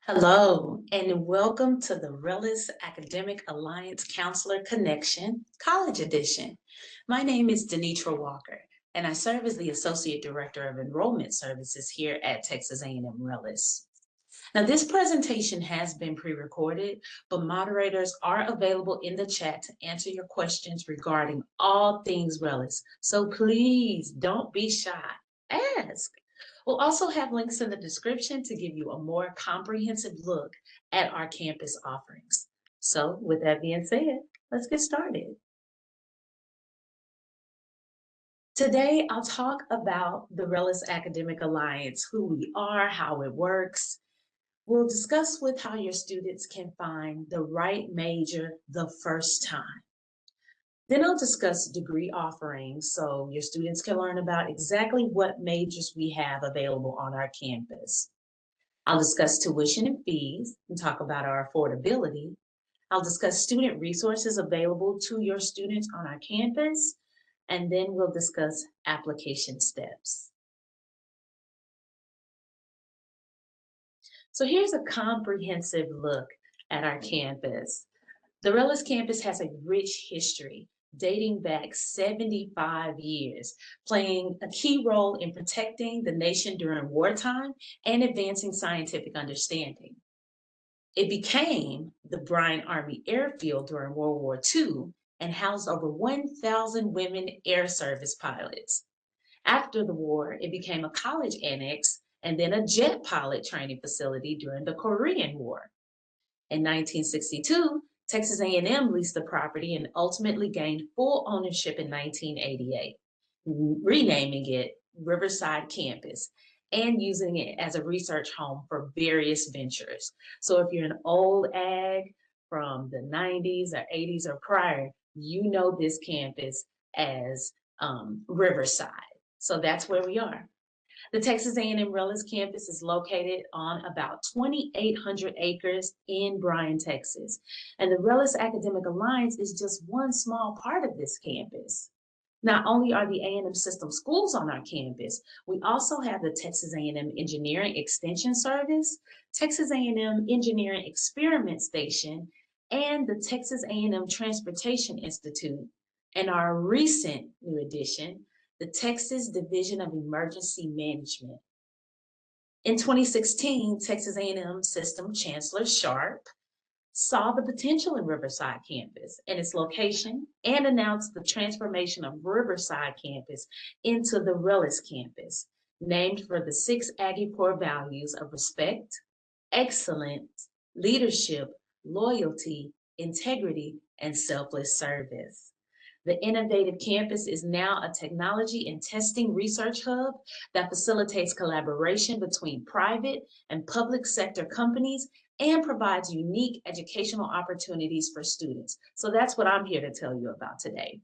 Hello, and welcome to the RELLIS Academic Alliance Counselor Connection College Edition. My name is DaNeetra Walker, and I serve as the Associate Director of Enrollment Services here at Texas A&M-RELLIS. Now, this presentation has been pre-recorded, but moderators are available in the chat to answer your questions regarding all things RELLIS. So please don't be shy. Ask. We'll also have links in the description to give you a more comprehensive look at our campus offerings. So with that being said, let's get started. Today, I'll talk about the RELLIS Academic Alliance, who we are, how it works. We'll discuss with how your students can find the right major the first time. Then I'll discuss degree offerings so your students can learn about exactly what majors we have available on our campus. I'll discuss tuition and fees and talk about our affordability. I'll discuss student resources available to your students on our campus, and then we'll discuss application steps. So here's a comprehensive look at our campus. The RELLIS campus has a rich history dating back 75 years, playing a key role in protecting the nation during wartime and advancing scientific understanding. It became the Bryan Army Airfield during World War II and housed over 1,000 women air service pilots. After the war, it became a college annex and then a jet pilot training facility during the Korean War. In 1962, Texas A&M leased the property and ultimately gained full ownership in 1988, renaming it Riverside Campus and using it as a research home for various ventures. So if you're an old ag from the 90s or 80s or prior, you know this campus as Riverside. So that's where we are. The Texas A&M-RELLIS campus is located on about 2,800 acres in Bryan, Texas. And the RELLIS Academic Alliance is just one small part of this campus. Not only are the A&M system schools on our campus, we also have the Texas A&M Engineering Extension Service, Texas A&M Engineering Experiment Station, and the Texas A&M Transportation Institute, and our recent new addition, the Texas Division of Emergency Management. In 2016, Texas A&M System Chancellor Sharp saw the potential in Riverside campus and its location and announced the transformation of Riverside campus into the RELLIS campus, named for the 6 Aggie core values of respect, excellence, leadership, loyalty, integrity, and selfless service. The innovative campus is now a technology and testing research hub that facilitates collaboration between private and public sector companies and provides unique educational opportunities for students. So that's what I'm here to tell you about today.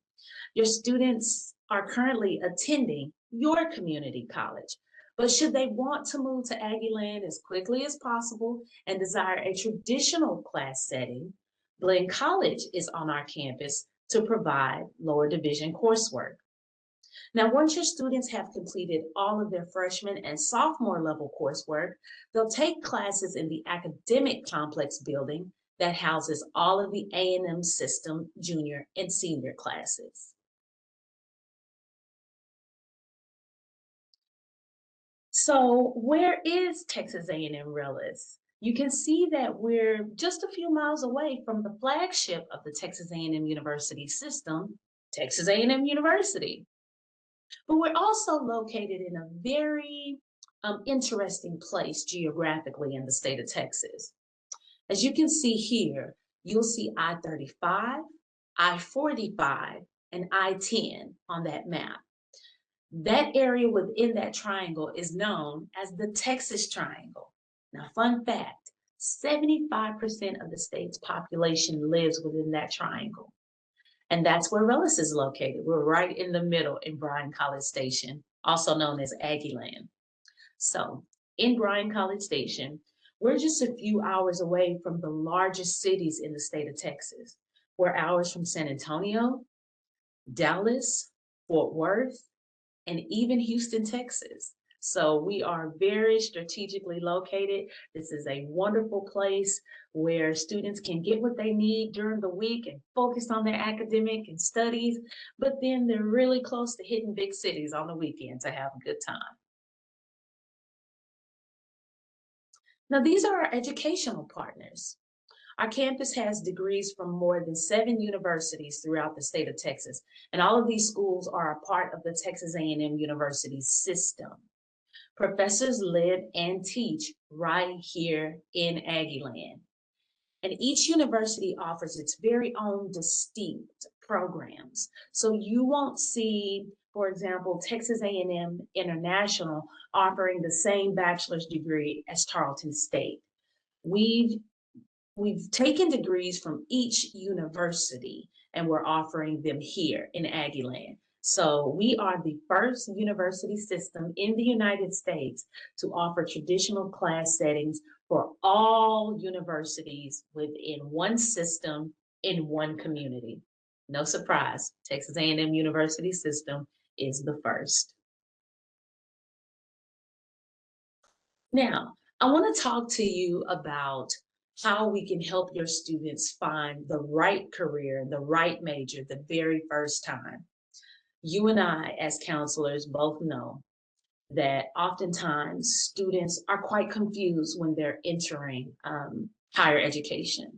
Your students are currently attending your community college, but should they want to move to Aggieland as quickly as possible and desire a traditional class setting, Glenn College is on our campus to provide lower division coursework. Now, once your students have completed all of their freshman and sophomore level coursework, they'll take classes in the academic complex building that houses all of the A&M system junior and senior classes. So where is Texas A&M-RELLIS? You can see that we're just a few miles away from the flagship of the Texas A&M University system, Texas A&M University. But we're also located in a very interesting place geographically in the state of Texas. As you can see here, you'll see I-35, I-45, and I-10 on that map. That area within that triangle is known as the Texas Triangle. Now, fun fact, 75% of the state's population lives within that triangle. And that's where RELLIS is located. We're right in the middle in Bryan College Station, also known as Aggieland. So in Bryan College Station, we're just a few hours away from the largest cities in the state of Texas. We're hours from San Antonio, Dallas, Fort Worth, and even Houston, Texas. So we are very strategically located. This is a wonderful place where students can get what they need during the week and focus on their academic and studies, but then they're really close to hitting big cities on the weekend to have a good time. Now, these are our educational partners. Our campus has degrees from more than 7 universities throughout the state of Texas, and all of these schools are a part of the Texas A&M University system. Professors live and teach right here in Aggieland. And each university offers its very own distinct programs. So you won't see, for example, Texas A&M International offering the same bachelor's degree as Tarleton State. We've taken degrees from each university and we're offering them here in Aggieland. So we are the first university system in the United States to offer traditional class settings for all universities within one system in one community. No surprise, Texas A&M University system is the first. Now, I want to talk to you about how we can help your students find the right career, the right major, the very first time. You and I, as counselors, both know that oftentimes students are quite confused when they're entering higher education.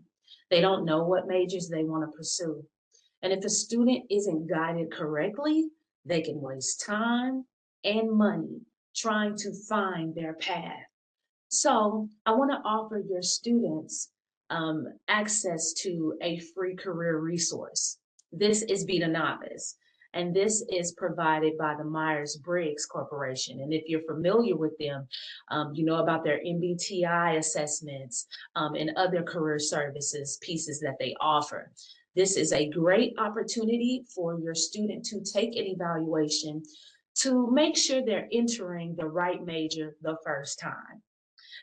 They don't know what majors they want to pursue. And if a student isn't guided correctly, they can waste time and money trying to find their path. So I want to offer your students access to a free career resource. This is Be the Novice, and this is provided by the Myers-Briggs Corporation. And if you're familiar with them, you know about their MBTI assessments and other career services pieces that they offer. This is a great opportunity for your student to take an evaluation to make sure they're entering the right major the first time.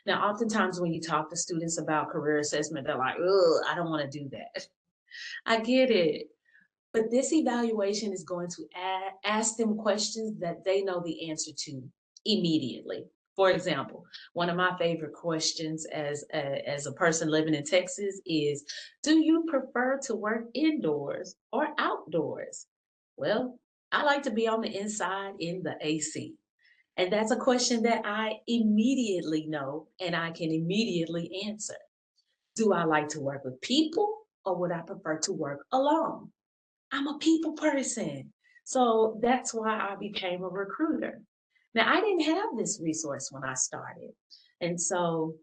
Now, oftentimes when you talk to students about career assessment, they're like, oh, I don't want to do that. I get it. But this evaluation is going to ask them questions that they know the answer to immediately. For example, one of my favorite questions as a person living in Texas is, do you prefer to work indoors or outdoors? Well, I like to be on the inside in the AC. And that's a question that I immediately know and I can immediately answer. Do I like to work with people or would I prefer to work alone? I'm a people person. So that's why I became a recruiter. Now, I didn't have this resource when I started. And so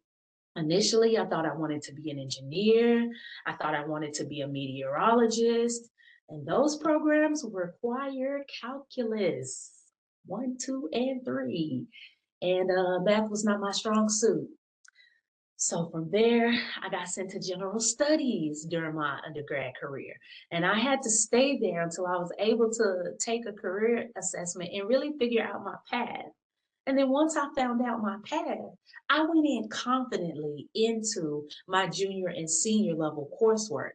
initially, I thought I wanted to be an engineer. I thought I wanted to be a meteorologist. And those programs require calculus 1, 2, and 3. And math was not my strong suit. So from there, I got sent to general studies during my undergrad career. And I had to stay there until I was able to take a career assessment and really figure out my path. And then once I found out my path, I went in confidently into my junior and senior level coursework.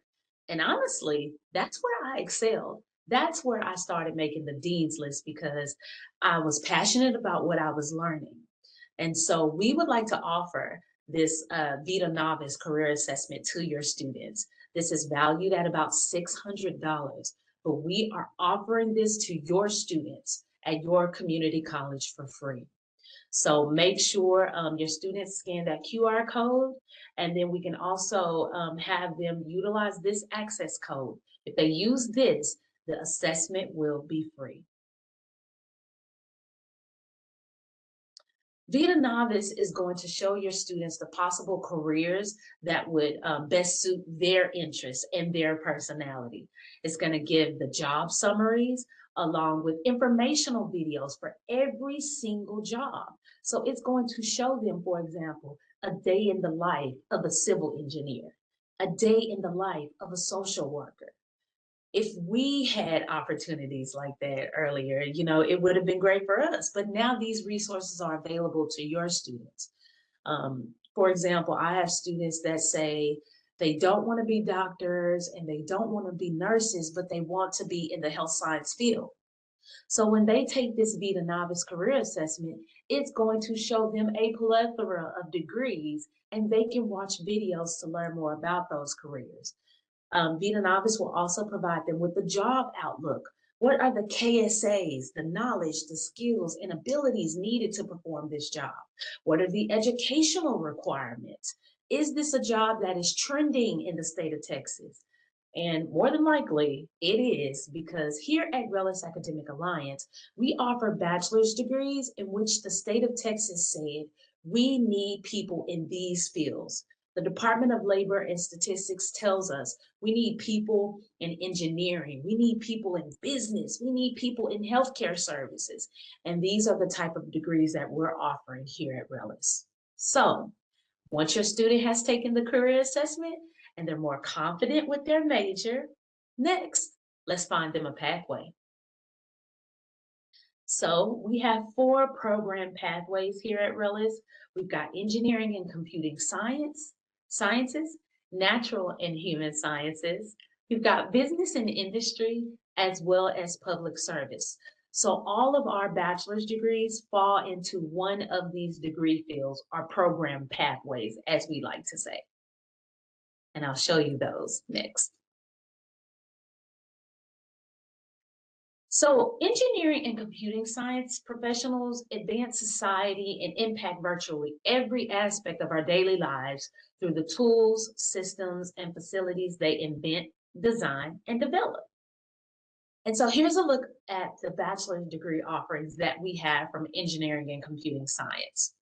And honestly, that's where I excelled. That's where I started making the dean's list because I was passionate about what I was learning. And so we would like to offer this Vita Novice career assessment to your students. This is valued at about $600, but we are offering this to your students at your community college for free. So make sure your students scan that QR code, and then we can also have them utilize this access code. If they use this, the assessment will be free. Vita Novice is going to show your students the possible careers that would best suit their interests and their personality. It's going to give the job summaries along with informational videos for every single job. So it's going to show them, for example, a day in the life of a civil engineer, a day in the life of a social worker. If we had opportunities like that earlier, you know, it would have been great for us. But now these resources are available to your students. For example, I have students that say they don't want to be doctors and they don't want to be nurses, but they want to be in the health science field. So when they take this Be the Novice career assessment, it's going to show them a plethora of degrees, and they can watch videos to learn more about those careers. Be the Novice will also provide them with the job outlook. What are the KSAs, the knowledge, the skills, and abilities needed to perform this job? What are the educational requirements? Is this a job that is trending in the state of Texas? And more than likely, it is, because here at RELLIS Academic Alliance, we offer bachelor's degrees in which the state of Texas said, we need people in these fields. The Department of Labor and Statistics tells us we need people in engineering, we need people in business, we need people in healthcare services. And these are the type of degrees that we're offering here at RELLIS. So once your student has taken the career assessment and they're more confident with their major, next, let's find them a pathway. So we have 4 program pathways here at RELLIS. We've got engineering and computing sciences, natural and human sciences. We've got business and industry, as well as public service. So all of our bachelor's degrees fall into one of these degree fields, or program pathways, as we like to say. And I'll show you those next. So engineering and computing science professionals advance society and impact virtually every aspect of our daily lives through the tools, systems, and facilities they invent, design, and develop. And so here's a look at the bachelor's degree offerings that we have from engineering and computing science.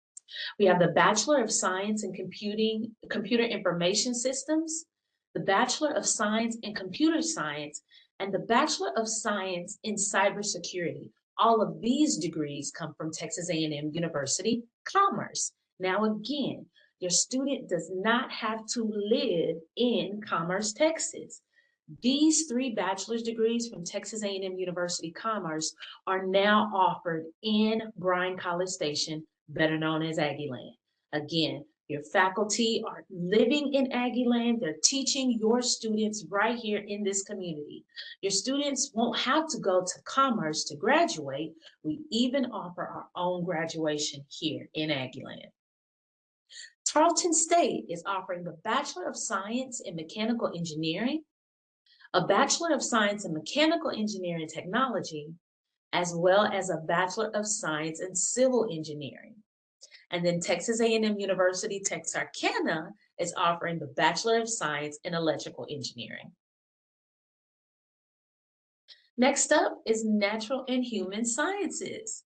We have the Bachelor of Science in Computer Information Systems, the Bachelor of Science in Computer Science, and the Bachelor of Science in Cybersecurity. All of these degrees come from Texas A&M University Commerce. Now again, your student does not have to live in Commerce, Texas. These 3 bachelor's degrees from Texas A&M University Commerce are now offered in Bryan College Station, better known as Aggieland. Again, your faculty are living in Aggieland. They're teaching your students right here in this community. Your students won't have to go to Commerce to graduate. We even offer our own graduation here in Aggieland. Tarleton State is offering the Bachelor of Science in Mechanical Engineering, a Bachelor of Science in Mechanical Engineering Technology, as well as a Bachelor of Science in Civil Engineering. And then Texas A&M University Texarkana is offering the Bachelor of Science in Electrical Engineering. Next up is Natural and Human Sciences.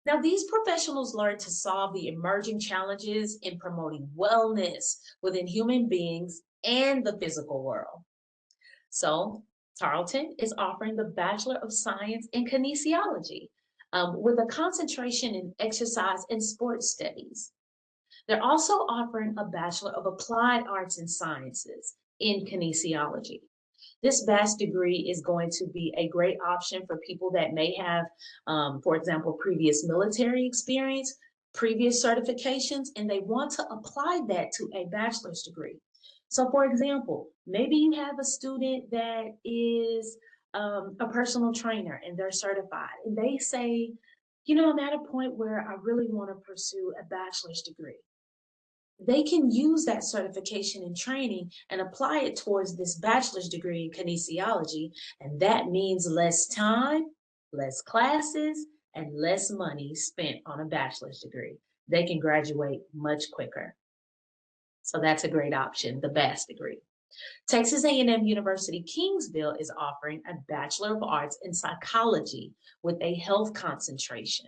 Now, these professionals learn to solve the emerging challenges in promoting wellness within human beings and the physical world. So Tarleton is offering the Bachelor of Science in Kinesiology with a concentration in exercise and sports studies. They're also offering a Bachelor of Applied Arts and Sciences in Kinesiology. This vast degree is going to be a great option for people that may have, for example, previous military experience, previous certifications, and they want to apply that to a bachelor's degree. So for example, maybe you have a student that is a personal trainer and they're certified, and they say, you know, I'm at a point where I really want to pursue a bachelor's degree. They can use that certification and training and apply it towards this bachelor's degree in kinesiology, and that means less time, less classes, and less money spent on a bachelor's degree. They can graduate much quicker. So that's a great option, the BAS degree. Texas A&M University Kingsville is offering a Bachelor of Arts in Psychology with a health concentration.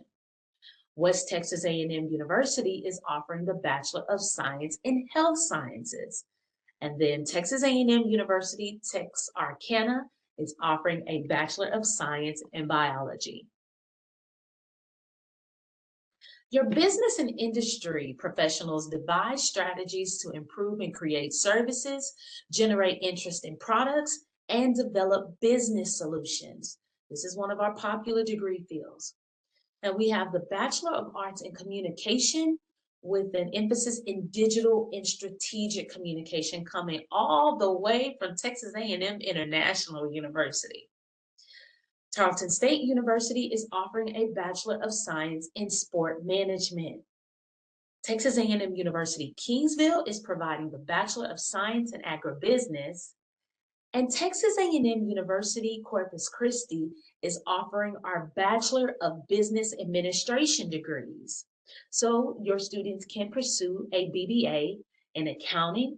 West Texas A&M University is offering the Bachelor of Science in Health Sciences. And then Texas A&M University Texarkana is offering a Bachelor of Science in Biology. Your business and industry professionals devise strategies to improve and create services, generate interest in products, and develop business solutions. This is one of our popular degree fields. And we have the Bachelor of Arts in Communication with an emphasis in digital and strategic communication, coming all the way from Texas A&M International University. Tarleton State University is offering a Bachelor of Science in Sport Management. Texas A&M University Kingsville is providing the Bachelor of Science in Agribusiness. And Texas A&M University Corpus Christi is offering our Bachelor of Business Administration degrees. So your students can pursue a BBA in accounting,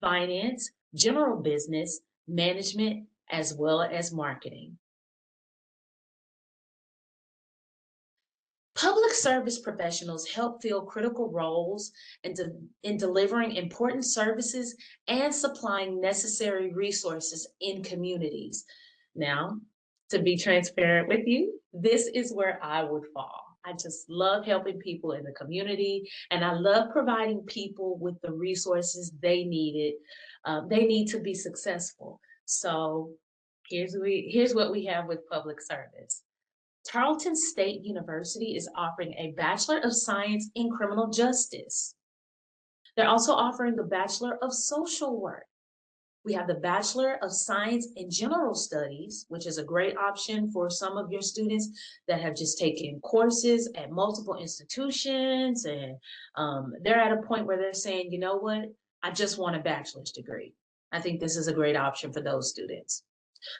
finance, general business, management, as well as marketing. Public service professionals help fill critical roles in delivering important services and supplying necessary resources in communities. Now, to be transparent with you, this is where I would fall. I just love helping people in the community, and I love providing people with the resources they needed. They need to be successful. So here's what we have with public service. Tarleton State University is offering a Bachelor of Science in Criminal Justice. They're also offering the Bachelor of Social Work. We have the Bachelor of Science in General Studies, which is a great option for some of your students that have just taken courses at multiple institutions, and they're at a point where they're saying, you know what, I just want a bachelor's degree. I think this is a great option for those students.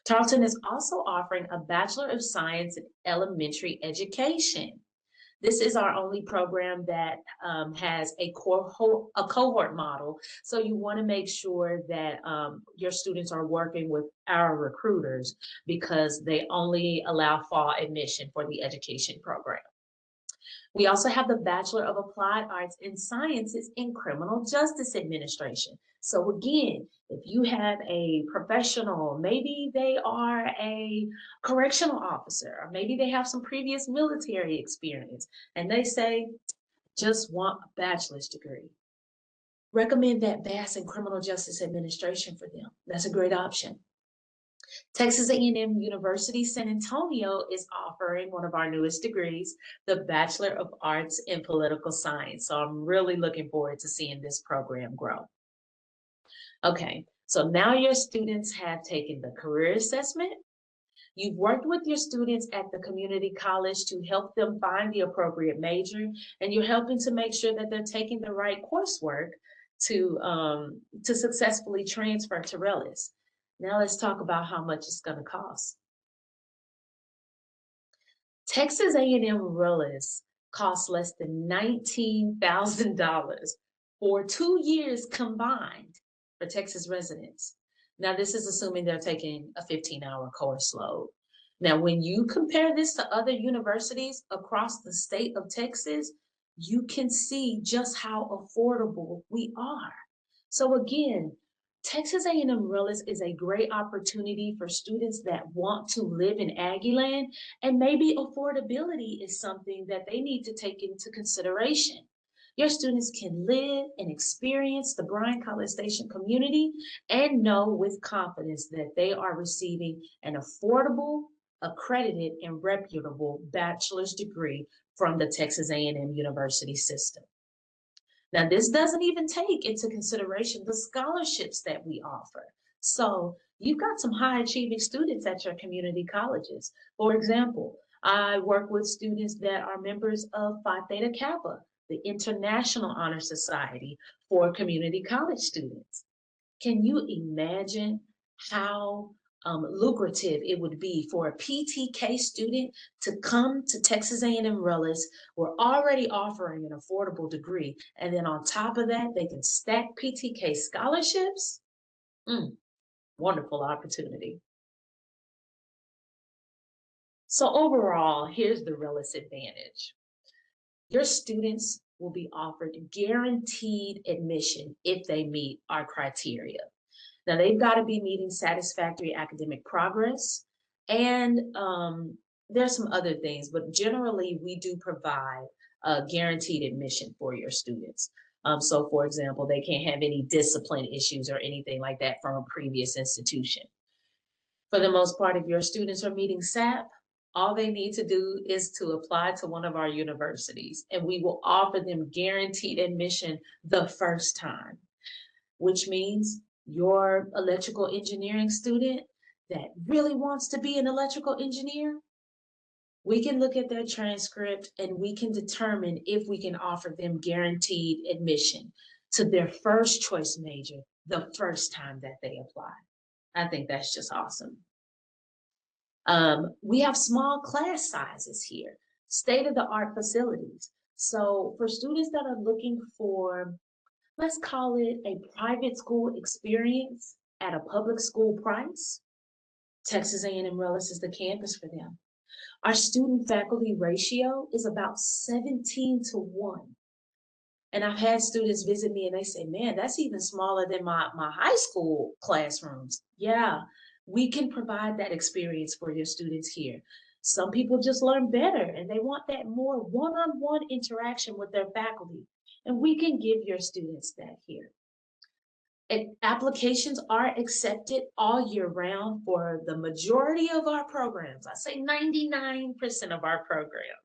Tarleton is also offering a Bachelor of Science in Elementary Education. This is our only program that has a cohort model. So you want to make sure that your students are working with our recruiters, because they only allow fall admission for the education program. We also have the Bachelor of Applied Arts and Sciences in Criminal Justice Administration. So again, if you have a professional, maybe they are a correctional officer, or maybe they have some previous military experience, and they say, just want a bachelor's degree, recommend that BAS in Criminal Justice Administration for them. That's a great option. Texas A&M University San Antonio is offering one of our newest degrees, the Bachelor of Arts in Political Science. So I'm really looking forward to seeing this program grow. Okay, so now your students have taken the career assessment. You've worked with your students at the community college to help them find the appropriate major, and you're helping to make sure that they're taking the right coursework to successfully transfer to RELLIS. Now let's talk about how much it's going to cost. Texas A&M-RELLIS costs less than $19,000 for 2 years combined for Texas residents. Now, this is assuming they're taking a 15-hour course load. Now, when you compare this to other universities across the state of Texas, you can see just how affordable we are. So again, Texas A&M-RELLIS is a great opportunity for students that want to live in Aggieland, and maybe affordability is something that they need to take into consideration. Your students can live and experience the Bryan-College Station community and know with confidence that they are receiving an affordable, accredited, and reputable bachelor's degree from the Texas A&M University system. Now, this doesn't even take into consideration the scholarships that we offer. So you've got some high achieving students at your community colleges. For example, I work with students that are members of Phi Theta Kappa, the International Honor Society for community college students. Can you imagine how lucrative it would be for a PTK student to come to Texas A&M-RELLIS? We're already offering an affordable degree, and then on top of that, they can stack PTK scholarships. Wonderful opportunity. So overall, here's the RELLIS advantage. Your students will be offered guaranteed admission if they meet our criteria. Now, they've got to be meeting satisfactory academic progress, and there's some other things, but generally we do provide guaranteed admission for your students. So for example, they can't have any discipline issues or anything like that from a previous institution. For the most part, if your students are meeting SAP, all they need to do is to apply to one of our universities, and we will offer them guaranteed admission the first time, which means your electrical engineering student, that really wants to be an electrical engineer, we can look at their transcript and we can determine if we can offer them guaranteed admission to their first choice major the first time that they apply. I think that's just awesome. We have small class sizes here, state-of-the-art facilities. So for students that are looking for, let's call it a private school experience at a public school price, Texas A&M-RELLIS is the campus for them. Our student faculty ratio is about 17-1. And I've had students visit me and they say, man, that's even smaller than my high school classrooms. Yeah, we can provide that experience for your students here. Some people just learn better and they want that more one-on-one interaction with their faculty. And we can give your students that here. And applications are accepted all year round for the majority of our programs. I say 99% of our programs.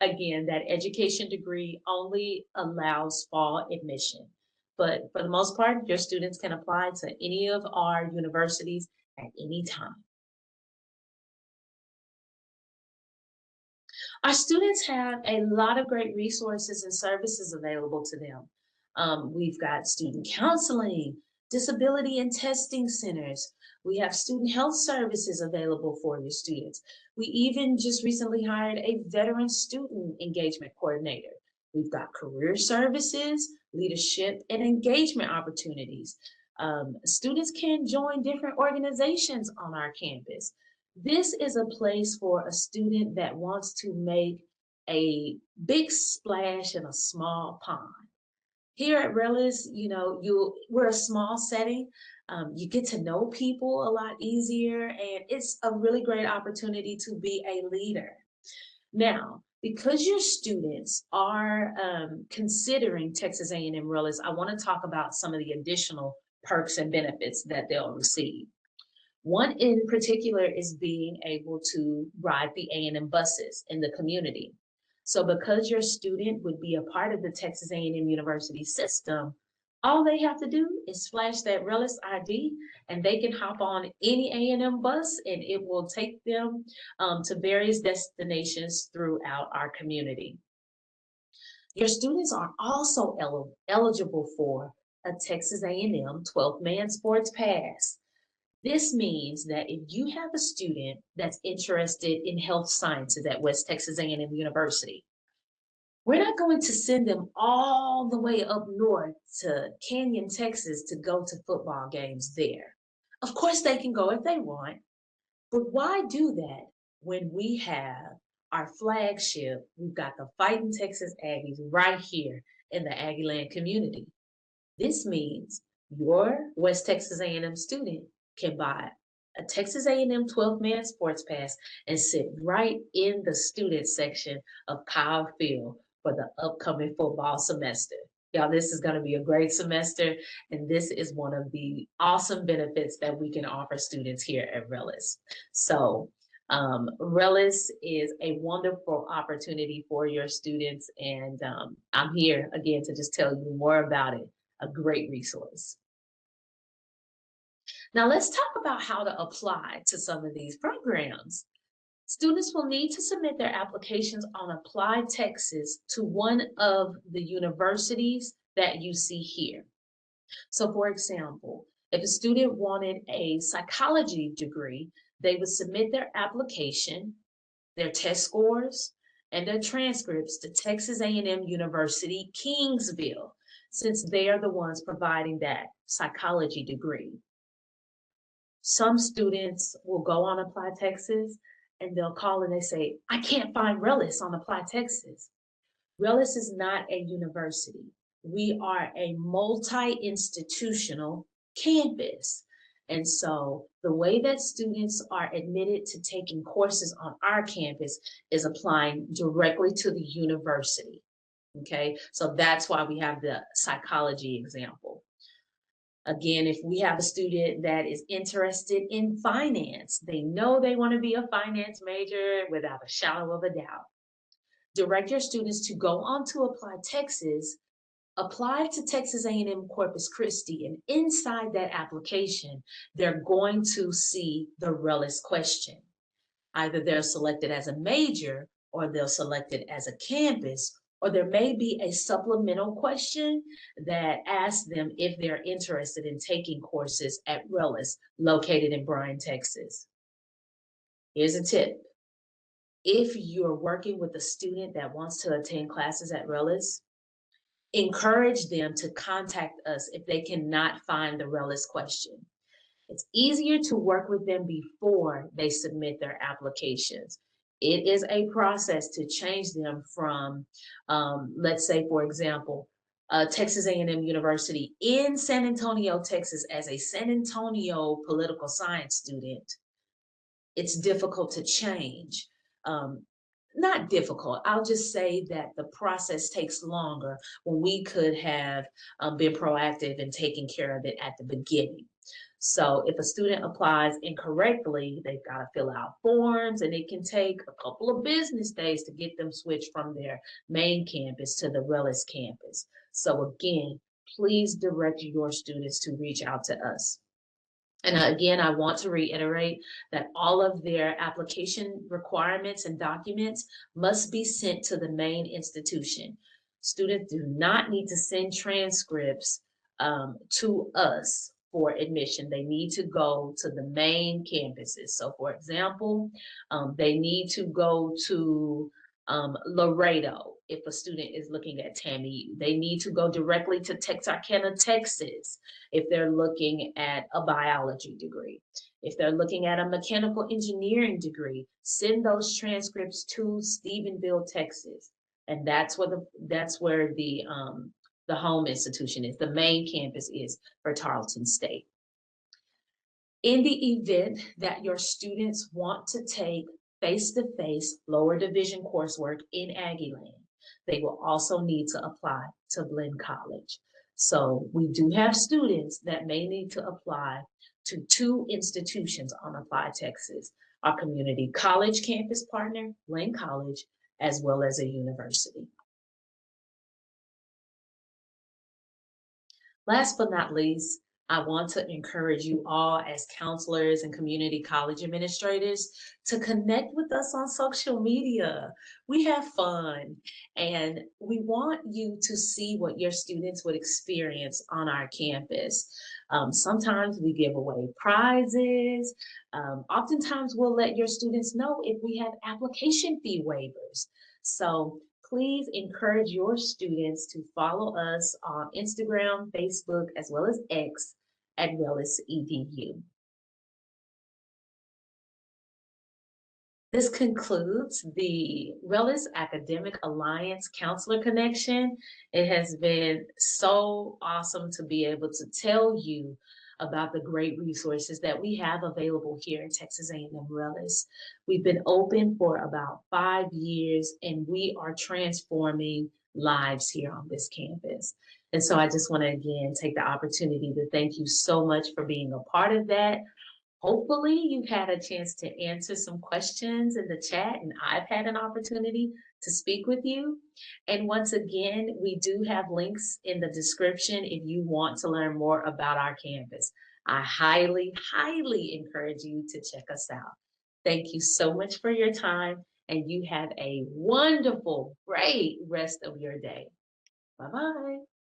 Again, that education degree only allows fall admission. But for the most part, your students can apply to any of our universities at any time. Our students have a lot of great resources and services available to them. We've got student counseling, disability and testing centers. We have student health services available for your students. We even just recently hired a veteran student engagement coordinator. We've got career services, leadership, and engagement opportunities. Students can join different organizations on our campus. This is a place for a student that wants to make a big splash in a small pond. Here at RELLIS, we're a small setting. You get to know people a lot easier, and it's a really great opportunity to be a leader. Now, because your students are considering Texas A&M-RELLIS, I want to talk about some of the additional perks and benefits that they'll receive. One in particular is being able to ride the A&M buses in the community. So because your student would be a part of the Texas A&M University system, all they have to do is flash that RELLIS ID and they can hop on any A&M bus and it will take them to various destinations throughout our community. Your students are also eligible for a Texas A&M 12-man sports pass. This means that if you have a student that's interested in health sciences at West Texas A&M University, we're not going to send them all the way up north to Canyon, Texas to go to football games there. Of course, they can go if they want, but why do that when we have our flagship? We've got the Fighting Texas Aggies right here in the Aggieland community. This means your West Texas A&M student can buy a Texas A&M 12-man sports pass and sit right in the student section of Kyle Field for the upcoming football semester. Y'all, this is going to be a great semester, and this is one of the awesome benefits that we can offer students here at RELLIS. So RELLIS is a wonderful opportunity for your students, and I'm here again to just tell you more about it. A great resource. Now let's talk about how to apply to some of these programs. Students will need to submit their applications on Apply Texas to one of the universities that you see here. So for example, if a student wanted a psychology degree, they would submit their application, their test scores, and their transcripts to Texas A&M University, Kingsville, since they are the ones providing that psychology degree. Some students will go on Apply Texas and they'll call and they say, I can't find RELLIS on Apply Texas. RELLIS is not a university. We are a multi-institutional campus. And so the way that students are admitted to taking courses on our campus is applying directly to the university. Okay, so that's why we have the psychology example. Again, if we have a student that is interested in finance, they know they want to be a finance major without a shadow of a doubt. Direct your students to go on to Apply Texas apply to Texas A&M Corpus Christi, and inside that application, they're going to see the RELLIS question. Either they're selected as a major, or they're selected as a campus, or there may be a supplemental question that asks them if they're interested in taking courses at RELLIS, located in Bryan, Texas. Here's a tip. If you're working with a student that wants to attend classes at RELLIS, encourage them to contact us if they cannot find the RELLIS question. It's easier to work with them before they submit their applications. It is a process to change them from, let's say, for example, Texas A&M University in San Antonio, Texas, as a San Antonio political science student. It's difficult to change. Not difficult, I'll just say that the process takes longer when we could have been proactive in taking care of it at the beginning. So if a student applies incorrectly, they've got to fill out forms, and it can take a couple of business days to get them switched from their main campus to the RELLIS campus. So again, please direct your students to reach out to us. And again, I want to reiterate that all of their application requirements and documents must be sent to the main institution. Students do not need to send transcripts to us for admission. They need to go to the main campuses. So for example, they need to go to Laredo if a student is looking at TAMU. They need to go directly to Texarkana, Texas if they're looking at a biology degree. If they're looking at a mechanical engineering degree, send those transcripts to Stephenville, Texas. And that's where the home institution is, the main campus is for Tarleton State. In the event that your students want to take face-to-face lower division coursework in Aggieland, they will also need to apply to Blinn College. So we do have students that may need to apply to 2 institutions on Apply Texas, our community college campus partner, Blinn College, as well as a university. Last but not least, I want to encourage you all as counselors and community college administrators to connect with us on social media. We have fun, and we want you to see what your students would experience on our campus. Sometimes we give away prizes. Oftentimes we'll let your students know if we have application fee waivers. So please encourage your students to follow us on Instagram, Facebook, as well as X at RELLIS EDU. This concludes the RELLIS Academic Alliance Counselor Connection. It has been so awesome to be able to tell you about the great resources that we have available here in Texas A&M-RELLIS. We've been open for about 5 years, and we are transforming lives here on this campus. And so I just want to again take the opportunity to thank you so much for being a part of that. Hopefully you've had a chance to answer some questions in the chat, and I've had an opportunity to speak with you. And once again, we do have links in the description if you want to learn more about our campus. I highly, highly encourage you to check us out. Thank you so much for your time, and you have a wonderful, great rest of your day. Bye-bye.